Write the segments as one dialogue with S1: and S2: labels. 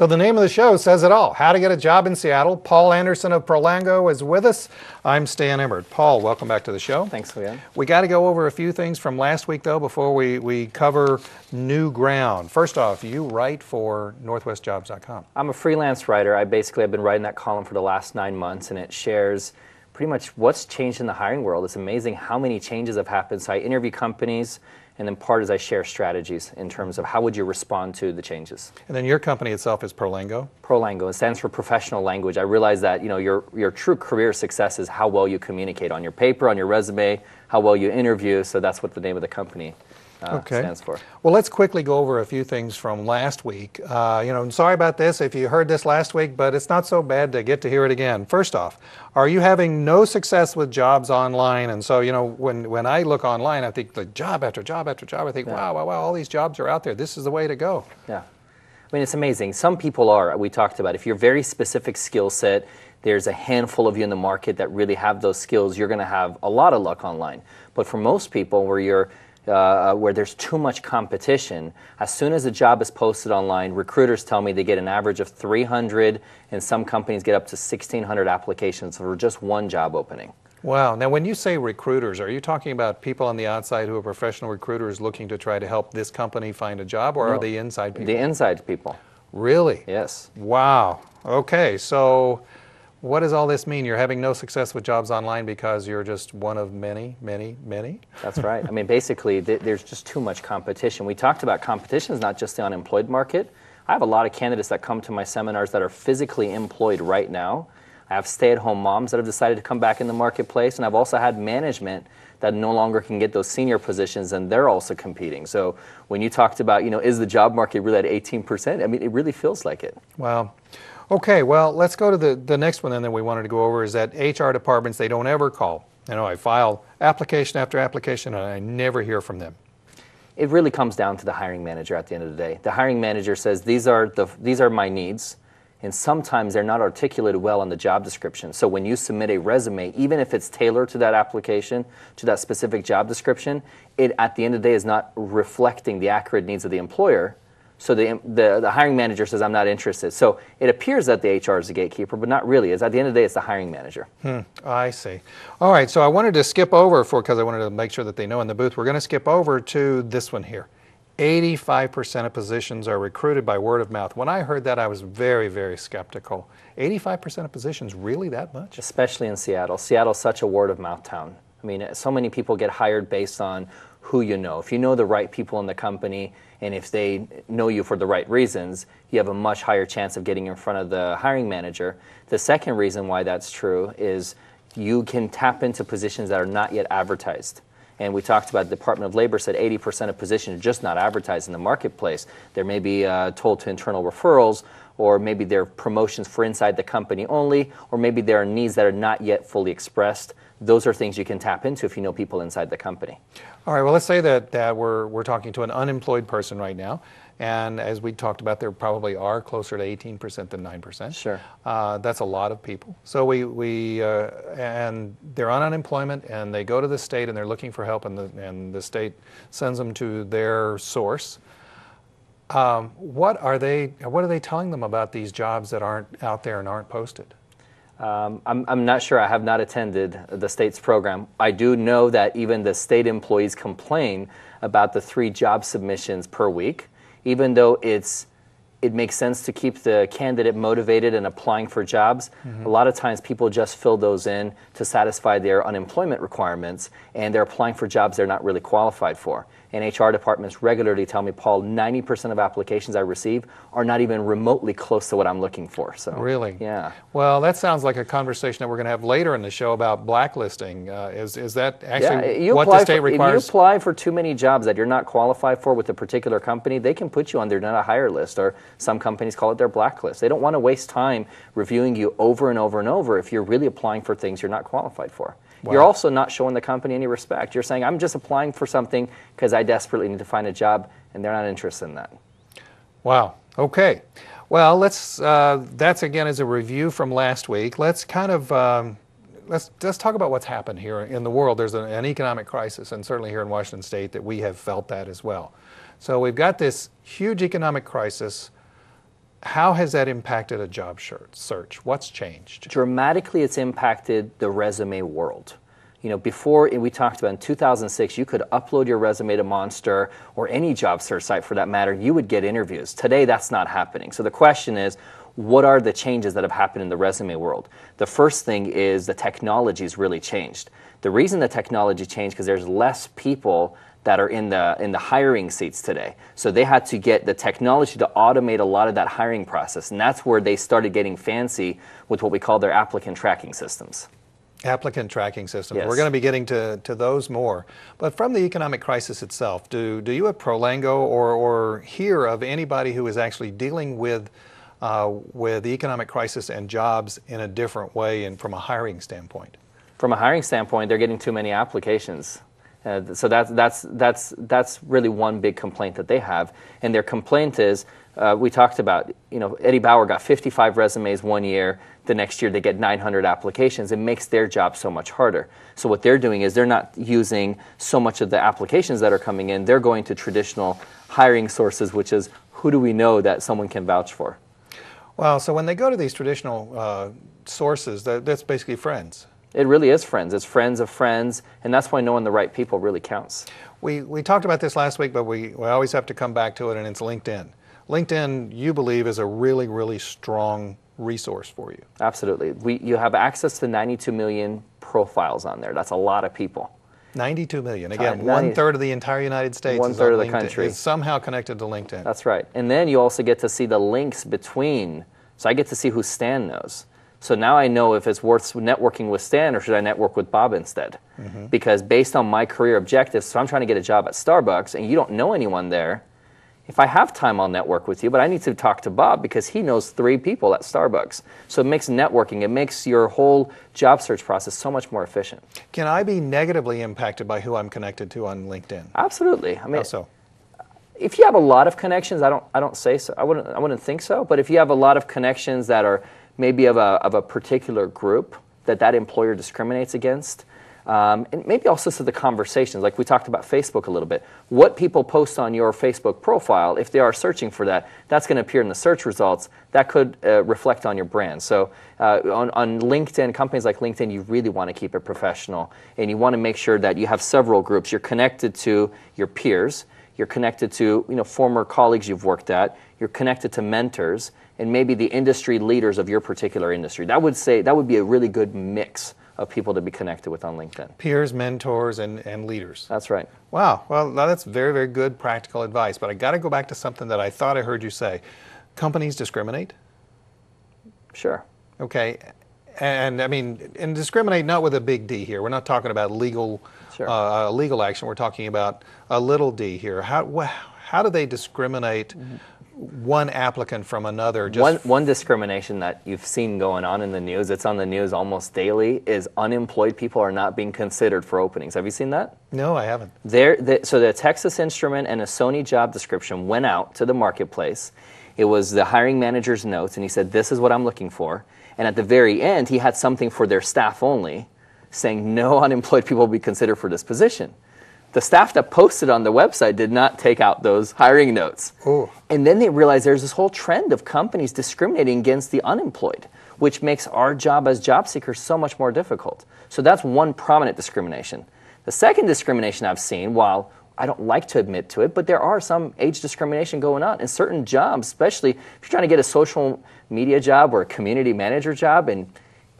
S1: So the name of the show says it all. How to get a job in Seattle. Paul Anderson of Prolango is with us. I'm Stan Emmert. Paul, welcome back to the show.
S2: Thanks, Leon.
S1: We got to go over a few things from last week, though, before we cover new ground. First off, you write for NorthwestJobs.com.
S2: I'm a freelance writer. I've been writing that column for the last 9 months, and it shares pretty much what's changed in the hiring world. It's amazing how many changes have happened. So I interview companies, and then part is I share strategies in terms of how would you respond to the changes.
S1: And then your company itself is Prolango?
S2: Prolango. It stands for professional language. I realize that your true career success is how well you communicate on your paper, on your resume, how well you interview. So that's what the name of the company stands for.
S1: Well, let's quickly go over a few things from last week. Sorry about this if you heard this last week, but it's not so bad to get to hear it again. First off, are you having no success with jobs online? And so, when I look online, I think like job after job after job, I think, wow, all these jobs are out there. This is the way to go.
S2: Yeah. I mean, it's amazing. Some people are, we talked about, if you're very specific skill set, there's a handful of you in the market that really have those skills, you're going to have a lot of luck online. But for most people, where there's too much competition, as soon as a job is posted online, recruiters tell me they get an average of 300, and some companies get up to 1,600 applications for just one job opening.
S1: Wow. Now, when you say recruiters, are you talking about people on the outside who are professional recruiters looking to try to help this company find a job, or are they inside people?
S2: The inside people.
S1: Really?
S2: Yes.
S1: Wow. Okay, so what does all this mean? You're having no success with jobs online because you're just one of many, many, many?
S2: That's right. I mean, basically, there's just too much competition. We talked about competition is not just the unemployed market. I have a lot of candidates that come to my seminars that are physically employed right now. I have stay-at-home moms that have decided to come back in the marketplace, and I've also had management that no longer can get those senior positions, and they're also competing. So when you talked about, is the job market really at 18%? I mean, it really feels like it.
S1: Wow. Okay, well, let's go to the next one then that we wanted to go over is that HR departments, they don't ever call. I file application after application and I never hear from them.
S2: It really comes down to the hiring manager at the end of the day. The hiring manager says, these are my needs, and sometimes they're not articulated well on the job description. So when you submit a resume, even if it's tailored to that application, to that specific job description, it at the end of the day is not reflecting the accurate needs of the employer. So the hiring manager says, I'm not interested. So it appears that the HR is the gatekeeper, but not really. It's at the end of the day, it's the hiring manager.
S1: I see. All right, so I wanted to skip over, because I wanted to make sure that they know in the booth, we're going to skip over to this one here. 85% of positions are recruited by word of mouth. When I heard that, I was very, very skeptical. 85% of positions, really that much?
S2: Especially in Seattle. Seattle's such a word of mouth town. I mean, so many people get hired based on who you know. If you know the right people in the company, and if they know you for the right reasons, you have a much higher chance of getting in front of the hiring manager. The second reason why that's true is you can tap into positions that are not yet advertised. And we talked about the Department of Labor said 80% of positions are just not advertised in the marketplace. There may be told to internal referrals, or maybe they're promotions for inside the company only, or maybe there are needs that are not yet fully expressed. Those are things you can tap into if you know people inside the company.
S1: All right, well, let's say that we're talking to an unemployed person right now, and as we talked about, there probably are closer to 18% than 9%.
S2: Sure.
S1: That's a lot of people. So and they're on unemployment, and they go to the state, and they're looking for help, and the state sends them to their source. What are they telling them about these jobs that aren't out there and aren't posted?
S2: I'm not sure. I have not attended the state's program. I do know that even the state employees complain about the 3 job submissions per week, even though it makes sense to keep the candidate motivated and applying for jobs. A lot of times people just fill those in to satisfy their unemployment requirements, and they're applying for jobs they're not really qualified for. And HR departments regularly tell me, Paul, 90% of applications I receive are not even remotely close to what I'm looking for. So
S1: really?
S2: Yeah.
S1: Well, that sounds like a conversation that we're going to have later in the show about blacklisting. Is that actually what the state requires?
S2: If you apply for too many jobs that you're not qualified for with a particular company, they can put you on their not hire list, or some companies call it their blacklist. They don't want to waste time reviewing you over and over and over if you're really applying for things you're not qualified for. Wow. You're also not showing the company any respect. You're saying, I'm just applying for something because I desperately need to find a job, and they're not interested in that.
S1: Wow. Okay. Well, that's again is a review from last week. Let's kind of let's talk about what's happened here in the world. There's an economic crisis, and certainly here in Washington State that we have felt that as well. So we've got this huge economic crisis. How has that impacted a job search? What's changed?
S2: Dramatically, it's impacted the resume world. Before we talked about in 2006, you could upload your resume to Monster or any job search site for that matter, you would get interviews. Today, that's not happening. So the question is, what are the changes that have happened in the resume world? The first thing is the technology's really changed. The reason the technology changed because there's less people that are in the hiring seats today. So they had to get the technology to automate a lot of that hiring process, and that's where they started getting fancy with what we call their applicant tracking systems.
S1: Applicant tracking systems.
S2: Yes.
S1: We're going to be getting to those more. But from the economic crisis itself, do you at Prolango or hear of anybody who is actually dealing with the economic crisis and jobs in a different way and from a hiring standpoint?
S2: From a hiring standpoint, they're getting too many applications. So that's really one big complaint that they have. And their complaint is, we talked about, Eddie Bauer got 55 resumes one year. The next year they get 900 applications. It makes their job so much harder. So what they're doing is they're not using so much of the applications that are coming in. They're going to traditional hiring sources, which is who do we know that someone can vouch for?
S1: Well, so when they go to these traditional sources, that's basically friends.
S2: It really is friends. It's friends of friends, and that's why knowing the right people really counts.
S1: We talked about this last week, but we always have to come back to it, and it's LinkedIn. LinkedIn, you believe, is a really, really strong resource for you.
S2: Absolutely. You have access to 92 million profiles on there. That's a lot of people.
S1: 92 million. Again, 1/3 of the entire United States
S2: one-third of the country
S1: is somehow connected to LinkedIn.
S2: That's right. And then you also get to see the links between. So I get to see who Stan knows. So now I know if it's worth networking with Stan or should I network with Bob instead. Mm-hmm. Because based on my career objectives, so I'm trying to get a job at Starbucks and you don't know anyone there, if I have time, I'll network with you, but I need to talk to Bob because he knows 3 people at Starbucks. So it makes networking, it makes your whole job search process so much more efficient.
S1: Can I be negatively impacted by who I'm connected to on LinkedIn?
S2: Absolutely. I mean,
S1: how so?
S2: If you have a lot of connections, I don't say so. I wouldn't think so. But if you have a lot of connections that are maybe of a particular group that employer discriminates against, and maybe also to the conversations, like we talked about Facebook a little bit. What people post on your Facebook profile, if they are searching for that, that's going to appear in the search results. That could reflect on your brand. So on LinkedIn, companies like LinkedIn, you really want to keep it professional, and you want to make sure that you have several groups. You're connected to your peers. You're connected to former colleagues you've worked at. You're connected to mentors and maybe the industry leaders of your particular industry. That would be a really good mix of people to be connected with on LinkedIn.
S1: Peers, mentors, and leaders.
S2: That's right.
S1: Wow. Well, that's very, very good practical advice. But I got to go back to something that I thought I heard you say. Companies discriminate?
S2: Sure.
S1: Okay. And I mean, and discriminate not with a big D here. We're not talking about legal legal action. We're talking about a little d here. How do they discriminate one applicant from another?
S2: One discrimination that you've seen going on in the news, it's on the news almost daily, is unemployed people are not being considered for openings. Have you seen that?
S1: No, I haven't.
S2: So the Texas Instrument and a Sony job description went out to the marketplace. It was the hiring manager's notes, and he said, this is what I'm looking for. And at the very end, he had something for their staff only, saying no unemployed people will be considered for this position. The staff that posted on the website did not take out those hiring notes.
S1: Ooh.
S2: And then they realized there's this whole trend of companies discriminating against the unemployed, which makes our job as job seekers so much more difficult. So that's one prominent discrimination. The second discrimination I've seen, while I don't like to admit to it, but there are some age discrimination going on in certain jobs, especially if you're trying to get a social media job or a community manager job and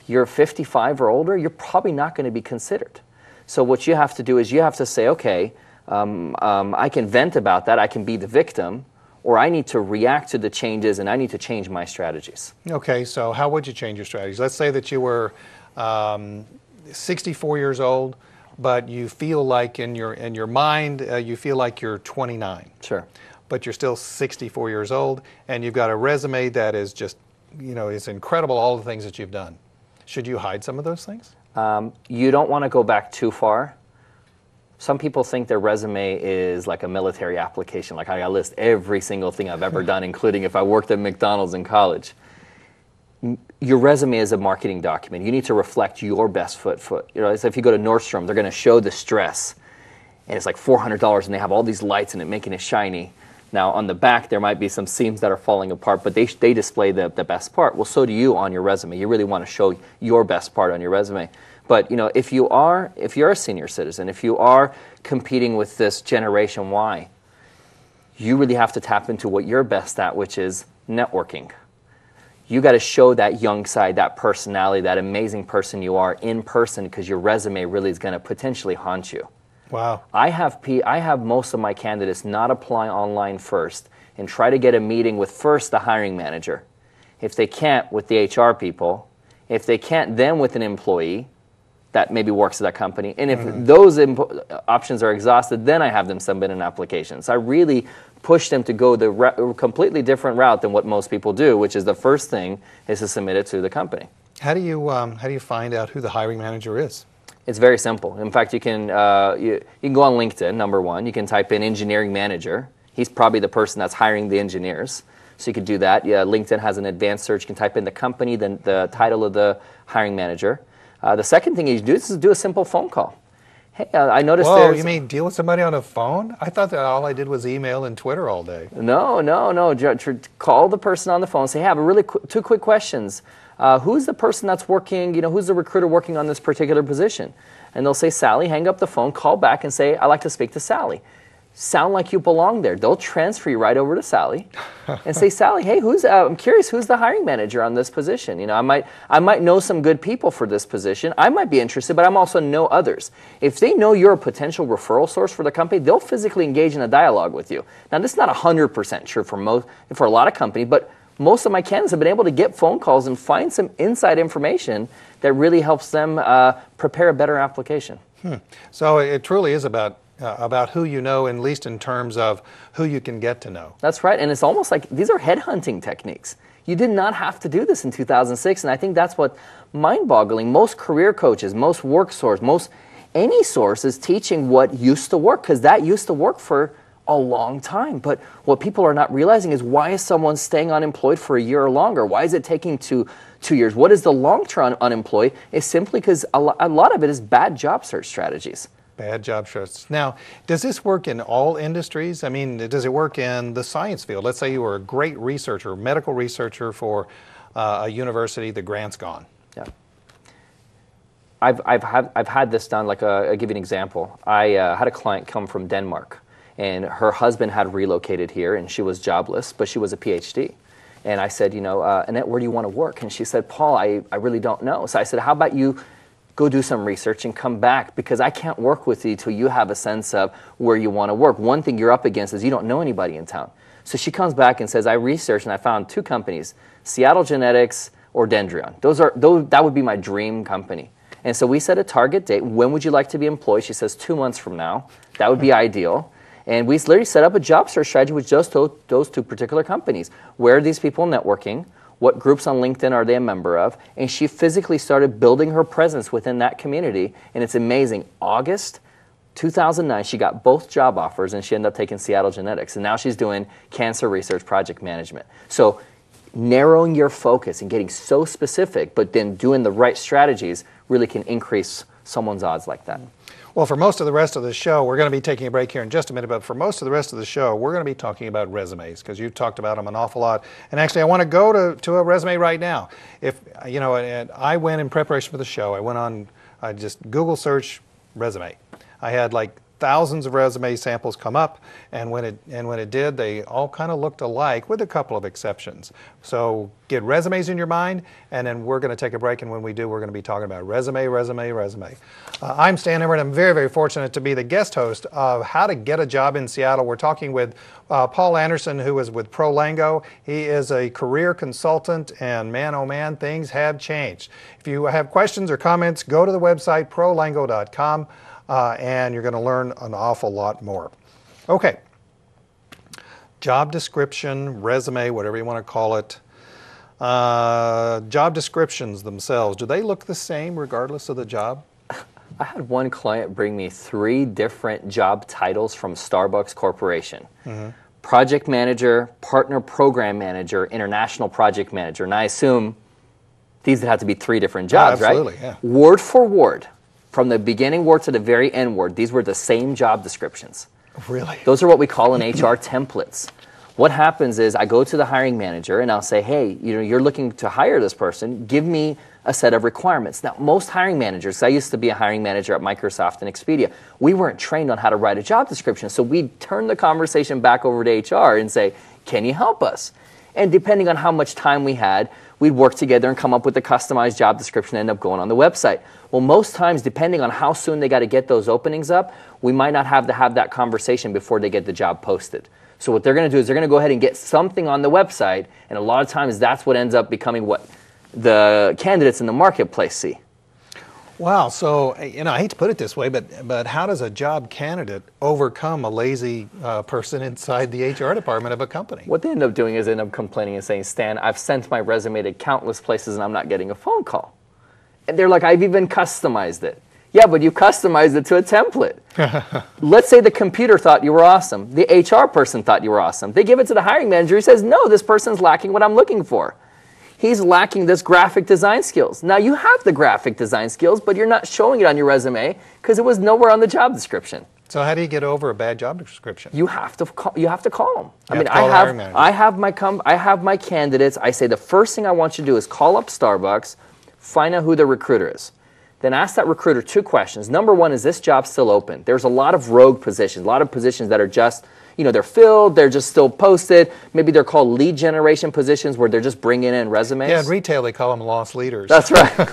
S2: you're 55 or older, you're probably not going to be considered. So what you have to do is you have to say, okay, I can vent about that, I can be the victim, or I need to react to the changes and I need to change my strategies.
S1: Okay, so how would you change your strategies? Let's say that you were 64 years old, but you feel like in your mind, you feel like you're 29.
S2: Sure.
S1: But you're still 64 years old, and you've got a resume that is just, it's incredible, all the things that you've done. Should you hide some of those things?
S2: You don't want to go back too far. Some people think their resume is like a military application, like I gotta list every single thing I've ever done, including if I worked at McDonald's in college. Your resume is a marketing document. You need to reflect your best foot. So if you go to Nordstrom, they're going to show the dress, and it's like $400, and they have all these lights in it, making it shiny. Now, on the back, there might be some seams that are falling apart, but they display the best part. Well, so do you on your resume. You really want to show your best part on your resume. But if you're a senior citizen, if you are competing with this Generation Y, you really have to tap into what you're best at, which is networking. You got to show that young side, that personality, that amazing person you are in person, because your resume really is going to potentially haunt you.
S1: Wow.
S2: I have most of my candidates not apply online first and try to get a meeting with first the hiring manager. If they can't, with the HR people. If they can't, then with an employee that maybe works at that company. And if those options are exhausted, then I have them submit an application. So I really push them to go the completely different route than what most people do, which is the first thing is to submit it to the company.
S1: How do you find out who the hiring manager is?
S2: It's very simple. In fact, you can go on LinkedIn, number one. You can type in engineering manager. He's probably the person that's hiring the engineers. So you could do that. Yeah, LinkedIn has an advanced search. You can type in the company, then the title of the hiring manager. The second thing you do is do a simple phone call. Hey, I noticed
S1: Whoa, you mean deal with somebody on a phone? I thought that all I did was email and Twitter all day.
S2: No. Call the person on the phone. Say, hey, I have two quick questions. Who's the person that's working, who's the recruiter working on this particular position? And they'll say, Sally. Hang up the phone, call back and say, I'd like to speak to Sally. Sound like you belong there. They'll transfer you right over to Sally and say, Sally, hey, I'm curious, who's the hiring manager on this position? I might know some good people for this position. I might be interested, but I'm also know others. If they know you're a potential referral source for the company, they'll physically engage in a dialogue with you. Now, this is not 100% true for a lot of companies, but most of my candidates have been able to get phone calls and find some inside information that really helps them prepare a better application.
S1: So it truly is about who you know, at least in terms of who you can get to know.
S2: That's right, and it's almost like these are headhunting techniques. You did not have to do this in 2006, and I think that's what mind-boggling. Most career coaches, most work source, any source is teaching what used to work, because that used to work for a long time. But what people are not realizing is, why is someone staying unemployed for a year or longer? Why is it taking 2 years? What is the long-term unemployed? It's simply because a lot of it is bad job search strategies.
S1: Bad job search. Now, does this work in all industries? I mean, does it work in the science field? Let's say you were a great researcher, medical researcher for a university, the grant's gone.
S2: Yeah. I've had this done. I'll give you an example. I had a client come from Denmark, and her husband had relocated here, and she was jobless, but she was a PhD. And I said, Annette, where do you want to work? And she said, Paul, I really don't know. So I said, how about you go do some research and come back, because I can't work with you till you have a sense of where you want to work. One thing you're up against is you don't know anybody in town. So she comes back and says, I researched and I found 2 companies, Seattle Genetics or Dendreon. That would be my dream company. And so we set a target date. When would you like to be employed? She says 2 months from now. That would be ideal. And we literally set up a job search strategy with just those 2 particular companies. Where are these people networking? What groups on LinkedIn are they a member of? And she physically started building her presence within that community. And it's amazing. August 2009, she got both job offers, and she ended up taking Seattle Genetics. And now she's doing cancer research project management. So narrowing your focus and getting so specific, but then doing the right strategies really can increase someone's odds like that.
S1: Well, for most of the rest of the show, we're going to be taking a break here in just a minute, but for most of the rest of the show, we're going to be talking about resumes, because you've talked about them an awful lot. And actually, I want to go to a resume right now. And I went in preparation for the show, I just Google search resume. I had like thousands of resume samples come up, and when it did, they all kind of looked alike, with a couple of exceptions. So get resumes in your mind, and then we're going to take a break, and when we do, we're going to be talking about resume. I'm Stan Emmerich. I'm very, very fortunate to be the guest host of How to Get a Job in Seattle. We're talking with Paul Anderson, who is with ProLango. He is a career consultant, and man, oh man, things have changed. If you have questions or comments, go to the website, prolango.com. And you're going to learn an awful lot more. Okay. Job description, resume, whatever you want to call it. Job descriptions themselves, do they look the same regardless of the job?
S2: I had one client bring me 3 different job titles from Starbucks Corporation. Project manager, partner program manager, international project manager. And I assume these would have to be 3 different jobs,
S1: absolutely,
S2: right?
S1: Yeah.
S2: Word for word. From the beginning word to the very end word, these were the same job descriptions.
S1: Really?
S2: Those are what we call in HR templates. What happens is I go to the hiring manager and I'll say, hey, you're looking to hire this person, give me a set of requirements. Now, most hiring managers, I used to be a hiring manager at Microsoft and Expedia, we weren't trained on how to write a job description. So we'd turn the conversation back over to HR and say, can you help us? And depending on how much time we had, we'd work together and come up with a customized job description and end up going on the website. Well, most times, depending on how soon they got to get those openings up, we might not have to have that conversation before they get the job posted. So what they're going to do is they're going to go ahead and get something on the website, and a lot of times that's what ends up becoming what the candidates in the marketplace see.
S1: Wow. So, I hate to put it this way, but how does a job candidate overcome a lazy person inside the HR department of a company?
S2: What they end up doing is they end up complaining and saying, Stan, I've sent my resume to countless places and I'm not getting a phone call. And they're like, I've even customized it. Yeah, but you customized it to a template. Let's say the computer thought you were awesome. The HR person thought you were awesome. They give it to the hiring manager. He says, no, this person's lacking what I'm looking for. He's lacking this graphic design skills. Now, you have the graphic design skills, but you're not showing it on your resume because it was nowhere on the job description.
S1: So how do you get over a bad job description?
S2: You have to call them.
S1: I
S2: have my candidates. I say the first thing I want you to do is call up Starbucks, find out who the recruiter is. Then ask that recruiter 2 questions. Number 1, is this job still open? There's a lot of rogue positions, a lot of positions that are just, they're filled, they're just still posted. Maybe they're called lead generation positions where they're just bringing in resumes.
S1: Yeah, in retail they call them lost leaders.
S2: That's right.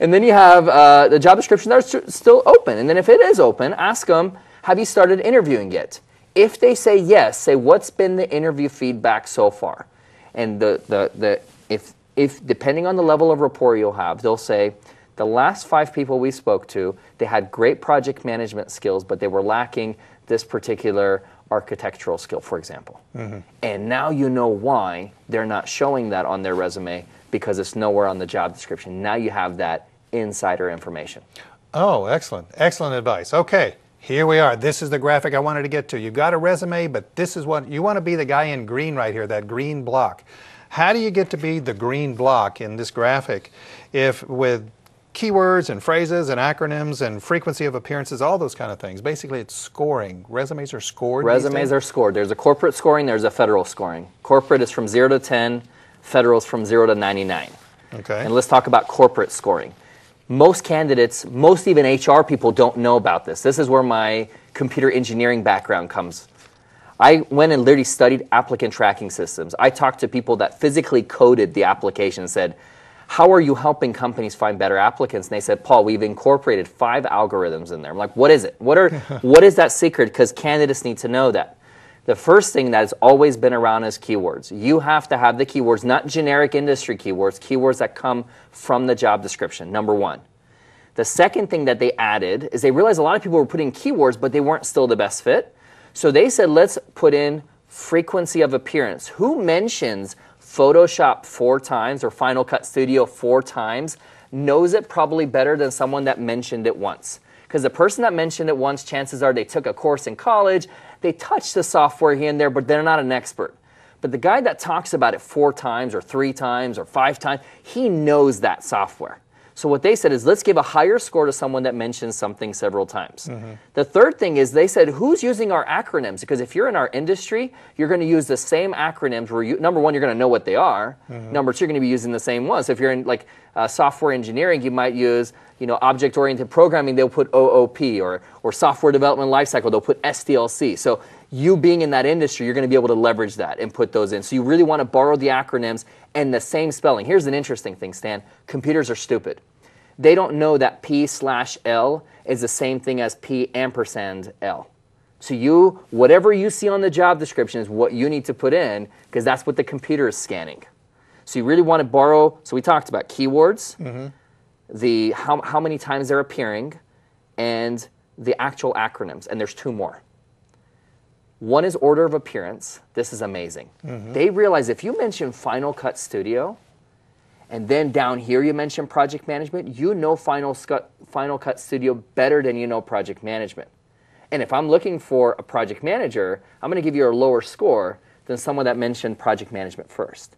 S2: And then you have the job description that's still open. And then if it is open, ask them, have you started interviewing yet? If they say yes, say, what's been the interview feedback so far? And if depending on the level of rapport you'll have, they'll say, the last 5 people we spoke to, they had great project management skills, but they were lacking this particular architectural skill, for example. Mm-hmm. And now you know why they're not showing that on their resume, because it's nowhere on the job description. Now you have that insider information.
S1: Oh, excellent. Excellent advice. Okay, here we are. This is the graphic I wanted to get to. You've got a resume, but this is what you want to be, the guy in green right here, that green block. How do you get to be the green block in this graphic if with keywords and phrases and acronyms and frequency of appearances, all those kind of things? Basically, it's scoring. Resumes are scored.
S2: Resumes are scored. There's a corporate scoring, there's a federal scoring. Corporate is from 0 to 10, federal is from 0 to 99.
S1: Okay.
S2: And let's talk about corporate scoring. Most candidates, most even HR people don't know about this. This is where my computer engineering background comes. I went and literally studied applicant tracking systems. I talked to people that physically coded the application and said, how are you helping companies find better applicants? And they said, Paul, we've incorporated 5 algorithms in there. I'm like, what is it? What is that secret? Because candidates need to know that. The first thing that has always been around is keywords. You have to have the keywords, not generic industry keywords, keywords that come from the job description, number 1. The second thing that they added is they realized a lot of people were putting keywords, but they weren't still the best fit. So they said, let's put in frequency of appearance. Who mentions Photoshop 4 times or Final Cut Studio 4 times knows it probably better than someone that mentioned it once? Because the person that mentioned it once, chances are they took a course in college, they touched the software here and there, but they're not an expert. But the guy that talks about it 4 times or 3 times or 5 times, he knows that software. So what they said is, let's give a higher score to someone that mentions something several times. Mm-hmm. The third thing is they said, who's using our acronyms? Because if you're in our industry, you're going to use the same acronyms where number 1, you're going to know what they are. Mm-hmm. Number 2, you're going to be using the same ones. So if you're in software engineering, you might use object-oriented programming, they'll put OOP, or software development lifecycle, they'll put SDLC. So you being in that industry, you're going to be able to leverage that and put those in. So you really want to borrow the acronyms and the same spelling. Here's an interesting thing, Stan. Computers are stupid. They don't know that P/L is the same thing as P&L. So whatever you see on the job description is what you need to put in, because that's what the computer is scanning. So you really want to borrow, so we talked about keywords, mm-hmm. How many times they're appearing, and the actual acronyms, and there's 2 more. One is order of appearance. This is amazing. Mm-hmm. They realize if you mention Final Cut Studio, and then down here you mention project management, you know Final Cut Studio better than you know project management. And if I'm looking for a project manager, I'm going to give you a lower score than someone that mentioned project management first.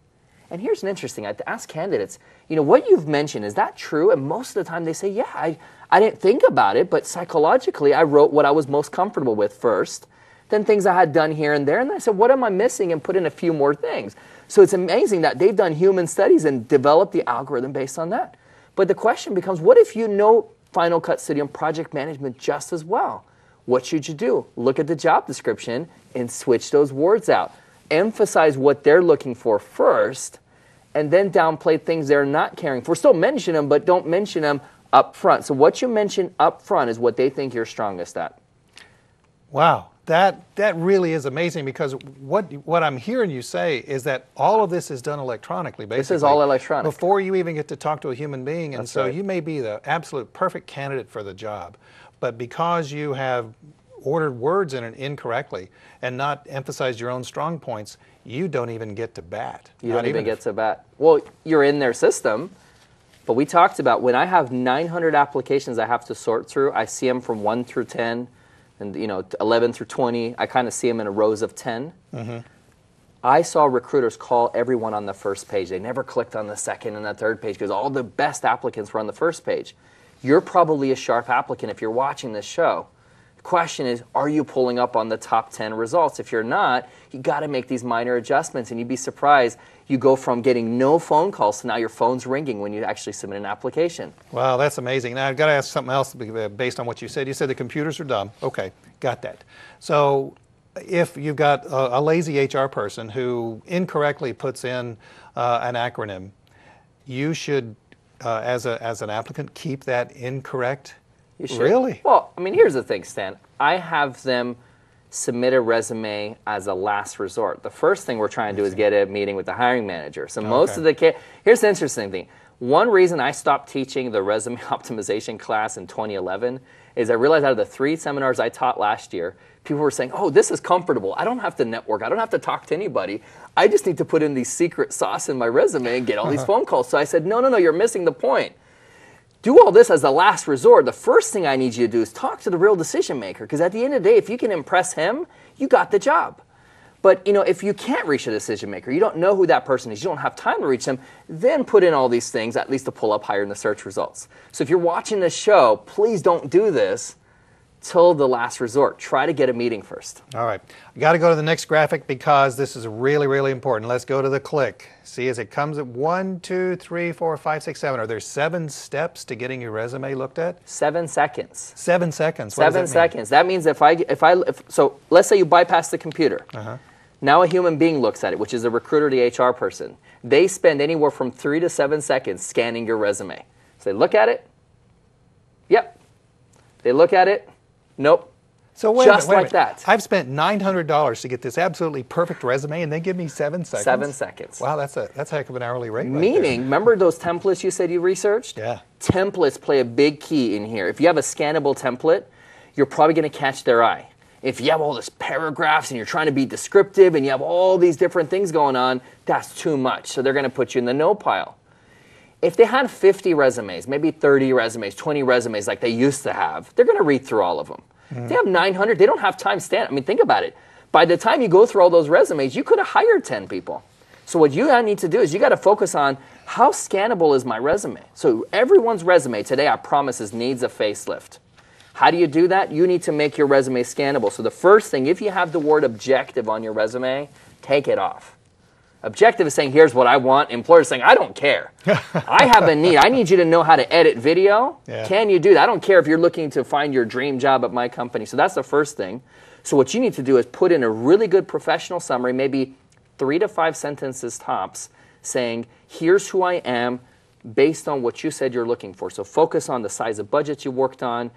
S2: And here's an interesting, I ask candidates, what you've mentioned, is that true? And most of the time they say, yeah, I didn't think about it, but psychologically I wrote what I was most comfortable with first, then things I had done here and there, and then I said, what am I missing, and put in a few more things. So it's amazing that they've done human studies and developed the algorithm based on that. But the question becomes, what if you know Final Cut Studio and project management just as well? What should you do? Look at the job description and switch those words out. Emphasize what they're looking for first, and then downplay things they're not caring for. Still mention them, but don't mention them up front. So what you mention up front is what they think you're strongest at.
S1: Wow, that really is amazing, because what I'm hearing you say is that all of this is done electronically, basically.
S2: This is all electronic.
S1: Before you even get to talk to a human being, and
S2: That's
S1: so
S2: right.
S1: you may be the absolute perfect candidate for the job, but because you have ordered words in it incorrectly and not emphasized your own strong points, you don't even get to bat.
S2: You don't even get to bat. Well, you're in their system, but we talked about when I have 900 applications I have to sort through, I see them from 1 through 10, and 11 through 20, I kind of see them in rows of 10. Mm-hmm. I saw recruiters call everyone on the first page. They never clicked on the second and the third page because all the best applicants were on the first page. You're probably a sharp applicant if you're watching this show. The question is, are you pulling up on the top 10 results? If you're not, you got to make these minor adjustments, and you'd be surprised. You go from getting no phone calls to now your phone's ringing when you actually submit an application.
S1: Wow, that's amazing. Now, I've got to ask something else based on what you said. You said the computers are dumb. Okay, got that. So if you've got a lazy HR person who incorrectly puts in an acronym, you should, as an applicant, keep that incorrect?
S2: You should.
S1: Really?
S2: Well, I mean, here's the thing, Stan. I have them submit a resume as a last resort. The first thing we're trying to do is get a meeting with the hiring manager. So most of the here's the interesting thing. One reason I stopped teaching the resume optimization class in 2011 is I realized out of the 3 seminars I taught last year, people were saying, oh, this is comfortable. I don't have to network. I don't have to talk to anybody. I just need to put in the secret sauce in my resume and get all these phone calls. So I said, no, you're missing the point. Do all this as the last resort. The first thing I need you to do is talk to the real decision maker, because at the end of the day, if you can impress him, you got the job. But if you can't reach a decision maker, you don't know who that person is, you don't have time to reach them, then put in all these things, at least to pull up higher in the search results. So if you're watching this show, please don't do this till the last resort. Try to get a meeting first.
S1: All right. I got to go to the next graphic because this is really, really important. Let's go to the click. See, as it comes at 1, 2, 3, 4, 5, 6, 7. Are there 7 steps to getting your resume looked at?
S2: 7 seconds.
S1: 7 seconds. What does that
S2: 7
S1: mean?
S2: seconds. That means so let's say you bypass the computer. Now a human being looks at it, which is a recruiter, the HR person. They spend anywhere from 3 to 7 seconds scanning your resume. So they look at it. Yep. They look at it. Nope.
S1: So wait
S2: Just
S1: a minute.
S2: like that.
S1: I've spent $900 to get this absolutely perfect resume, and they give me 7 seconds?
S2: 7 seconds.
S1: Wow, that's a heck of an hourly rate.
S2: Meaning, remember those templates you said you researched?
S1: Yeah.
S2: Templates play a big key in here. If you have a scannable template, you're probably going to catch their eye. If you have all these paragraphs and you're trying to be descriptive and you have all these different things going on, that's too much. So they're going to put you in the no pile. If they had 50 resumes, maybe 30 resumes, 20 resumes like they used to have, they're going to read through all of them. If they have 900, they don't have time I mean, think about it. By the time you go through all those resumes, you could have hired 10 people. So what you need to do is you got to focus on how scannable is my resume. So everyone's resume today, I promise, needs a facelift. How do you do that? You need to make your resume scannable. So the first thing, if you have the word objective on your resume, take it off. Objective is saying, here's what I want. Employer is saying, I don't care. I have a need. I need you to know how to edit video.
S1: Yeah.
S2: Can you do that? I don't care if you're looking to find your dream job at my company. So that's the first thing. So what you need to do is put in a really good professional summary, maybe 3 to 5 sentences tops, saying, here's who I am based on what you said you're looking for. So focus on the size of budgets you worked on,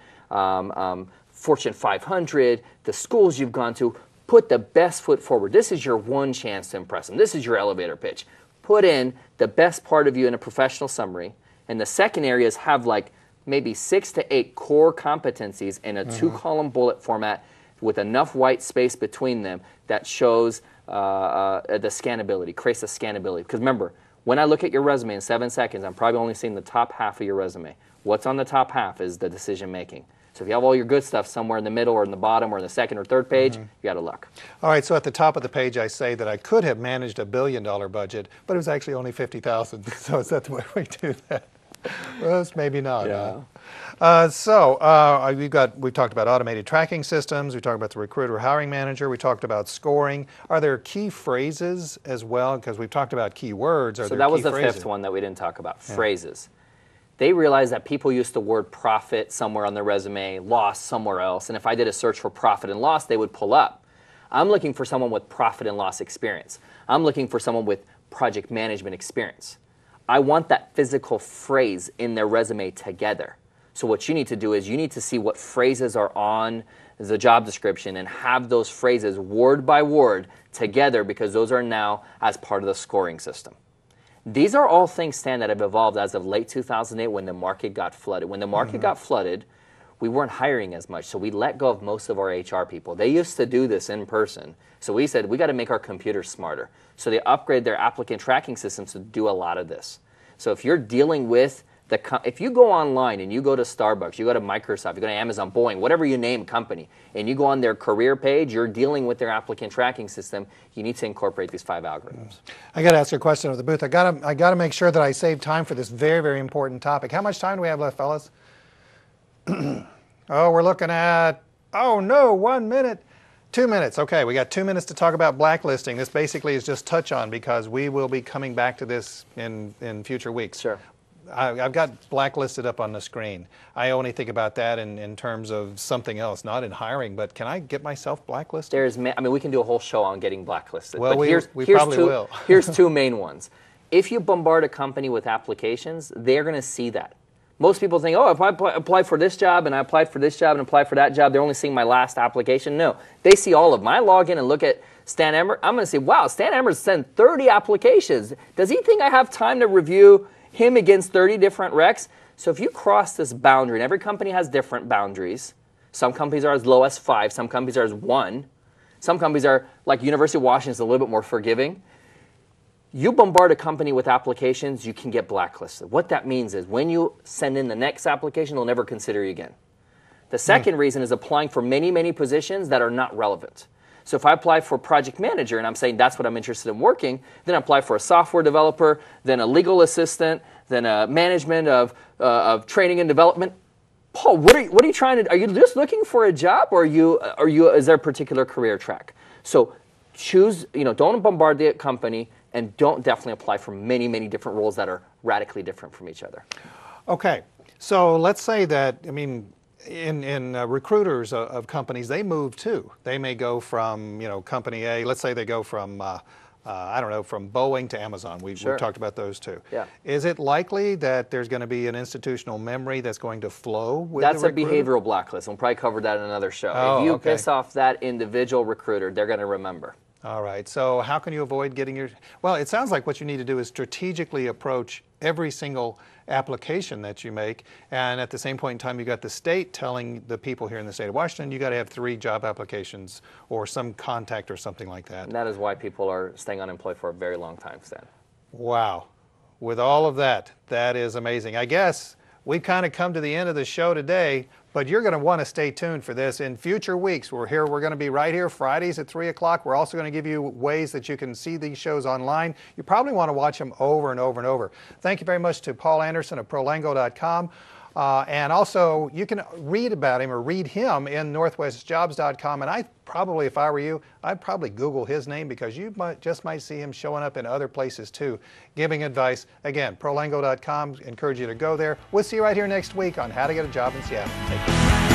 S2: Fortune 500, the schools you've gone to. Put the best foot forward. This is your one chance to impress them. This is your elevator pitch. Put in the best part of you in a professional summary. And the second area is have like maybe 6 to 8 core competencies in a 2-column bullet format with enough white space between them that shows the scannability, creates the scannability. Because remember, when I look at your resume in 7 seconds, I'm probably only seeing the top half of your resume. What's on the top half is the decision making. So So if you have all your good stuff somewhere in the middle or in the bottom or in the second or third page, you out of luck.
S1: All right, so at the top of the page, I say that I could have managed $1 billion budget, but it was actually only 50,000. So is that the way we do that? Well, it's maybe not.
S2: Yeah.
S1: We've talked about automated tracking systems. We talked about the recruiter hiring manager. We talked about scoring. Are there key phrases as well? Because we've talked about keywords.
S2: So that was the fifth one that we didn't talk about, phrases. They realized that people used the word profit somewhere on their resume, loss somewhere else, and if I did a search for profit and loss, they would pull up. I'm looking for someone with profit and loss experience. I'm looking for someone with project management experience. I want that physical phrase in their resume together. So what you need to do is you need to see what phrases are on the job description and have those phrases word by word together, because those are now as part of the scoring system. These are all things, Stan, that have evolved as of late 2008 when the market got flooded. When the market got flooded, we weren't hiring as much, so we let go of most of our HR people. They used to do this in person. So we said, we got to make our computers smarter. So they upgrade their applicant tracking systems to do a lot of this. So if you're dealing with if you go online and you go to Starbucks, you go to Microsoft, you go to Amazon, Boeing, whatever you name company, and you go on their career page, you're dealing with their applicant tracking system, you need to incorporate these 5 algorithms.
S1: I got to ask you a question of the booth. I got to make sure that I save time for this very, very important topic. How much time do we have left, fellas? Oh, we're looking at, oh no, 1 minute. 2 minutes. Okay, we got 2 minutes to talk about blacklisting. This basically is just touch on, because we will be coming back to this in future weeks.
S2: Sure.
S1: I've got blacklisted up on the screen. I only think about that in terms of something else, not in hiring, but can I get myself blacklisted?
S2: We can do a whole show on getting blacklisted.
S1: Well,
S2: but
S1: we probably will.
S2: Here's 2 main ones. If you bombard a company with applications, they're going to see that. Most people think, oh, if I apply for this job and I applied for this job and applied for that job, they're only seeing my last application. No, they see all of my login and look at Stan Emmer. I'm going to say, wow, Stan Emmer sent 30 applications. Does he think I have time to review him against 30 different recs? So if you cross this boundary, and every company has different boundaries. Some companies are as low as 5, some companies are as 1. Some companies are, like University of Washington, is a little bit more forgiving. You bombard a company with applications, you can get blacklisted. What that means is when you send in the next application, they'll never consider you again. The second reason is applying for many, many positions that are not relevant. So if I apply for project manager and I'm saying that's what I'm interested in working, then I apply for a software developer, then a legal assistant, then a management of training and development. Paul, what are you trying to? Are you just looking for a job, or is there a particular career track? So choose. Don't bombard the company, and don't definitely apply for many, many different roles that are radically different from each other.
S1: Okay, so let's say that in recruiters of companies, they move too. They may go from company A. Let's say they go from I don't know, from Boeing to Amazon. We've talked about those two.
S2: Yeah.
S1: Is it likely that there's going to be an institutional memory that's going to flow with
S2: That's
S1: the
S2: a
S1: recruiter?
S2: behavioral blacklist. We'll probably cover that in another show.
S1: Oh,
S2: if you
S1: okay.
S2: piss off that individual recruiter, they're going to remember.
S1: All right. So how can you avoid getting your... Well, it sounds like what you need to do is strategically approach every single application that you make, and at the same point in time, you got the state telling the people here in the state of Washington, you got to have 3 job applications or some contact or something like that.
S2: And that is why people are staying unemployed for a very long time, Stan.
S1: Wow. With all of that, that is amazing. I guess we've kind of come to the end of the show today, but you're going to want to stay tuned for this. In future weeks, we're going to be right here Fridays at 3 o'clock. We're also going to give you ways that you can see these shows online. You probably want to watch them over and over and over. Thank you very much to Paul Anderson of Prolango.com. And also, you can read about him or read him in northwestjobs.com. And if I were you, I'd probably Google his name, because you might see him showing up in other places too, giving advice. Again, Prolango.com, encourage you to go there. We'll see you right here next week on How to Get a Job in Seattle. Take care.